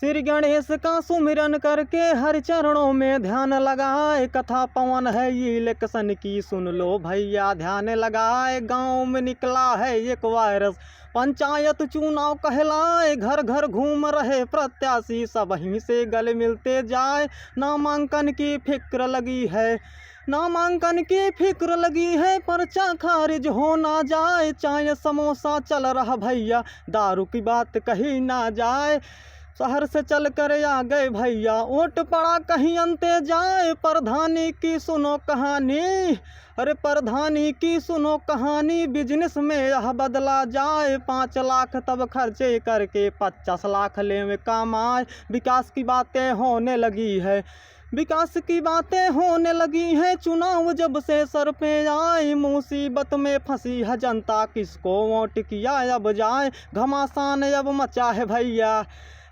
श्री गणेश का सुमिरन करके हर चरणों में ध्यान लगाए। कथा पवन है ये इलेक्शन की, सुन लो भैया ध्यान लगाए। गांव में निकला है एक वायरस, पंचायत चुनाव कहलाए। घर घर घूम रहे प्रत्याशी, सब वहीं से गले मिलते जाए। नामांकन की फिक्र लगी है, नामांकन की फिक्र लगी है, पर्चा खारिज हो ना जाए। चाय समोसा चल रहा भैया, दारू की बात कही ना जाए। शहर से चल कर आ गए भैया, वोट पड़ा कहीं अंते जाए। प्रधानी की सुनो कहानी, अरे प्रधानी की सुनो कहानी, बिजनेस में यह बदला जाए। 5 लाख तब खर्चे करके 50 लाख ले में काम आए। विकास की बातें होने लगी है, विकास की बातें होने लगी है। चुनाव जब से सर पे आए, मुसीबत में फंसी है जनता, किसको वोट किया अब जाए। घमासान अब मचा है भैया,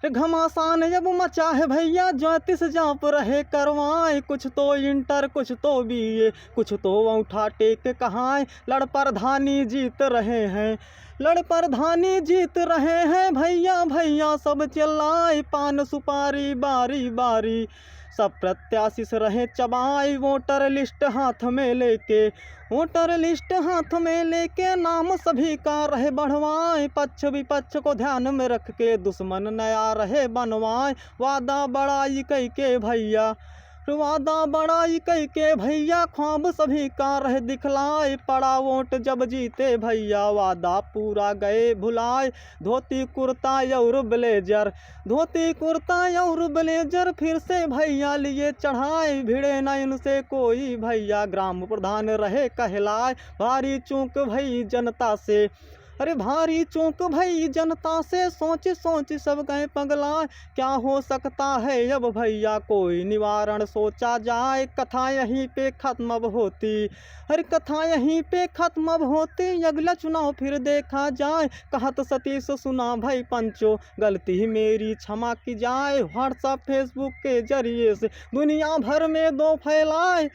घमासान जब मचा है भैया। ज्योतिष जाप रहे करवाए, कुछ तो इंटर कुछ तो बीए, कुछ तो अंगूठा टेक कहाए। लड़ प्रधानी जीत रहे हैं, लड़ प्रधानी जीत रहे हैं भैया। भैया सब चिल्लाए, पान सुपारी बारी बारी, सब प्रत्याशी से रहे चबाई। वोटर लिस्ट हाथ में लेके, वोटर लिस्ट हाथ में लेके, नाम सभी का रहे बढ़वाए। पक्ष विपक्ष को ध्यान में रख के, दुश्मन नया रहे बनवाए। वादा बड़ाई कई के भैया, वादा बड़ाई कई के भैया, ख्वाब सभी का रहे दिखलाए। पड़ा वोट जब जीते भैया, वादा पूरा गए भुलाए। धोती कुर्ता और ब्लेजर, धोती कुर्ता और ब्लेजर, फिर से भैया लिए चढ़ाए। भिड़े न इनसे कोई भैया, ग्राम प्रधान रहे कहलाए। भारी चूक भई जनता से, अरे भारी चूक भई जनता से, सोच सोच सब गए पगला। क्या हो सकता है अब भैया, कोई निवारण सोचा जाए। कथा यहीं पे खत्म अब होती, अरे कथा यहीं पे खत्म अब होती। अगला चुनाव फिर देखा जाए। कहत सतीश सुना भाई पंचो, गलती मेरी क्षमा की जाए। व्हाट्सएप फेसबुक के जरिए से दुनिया भर में दो फैलाए।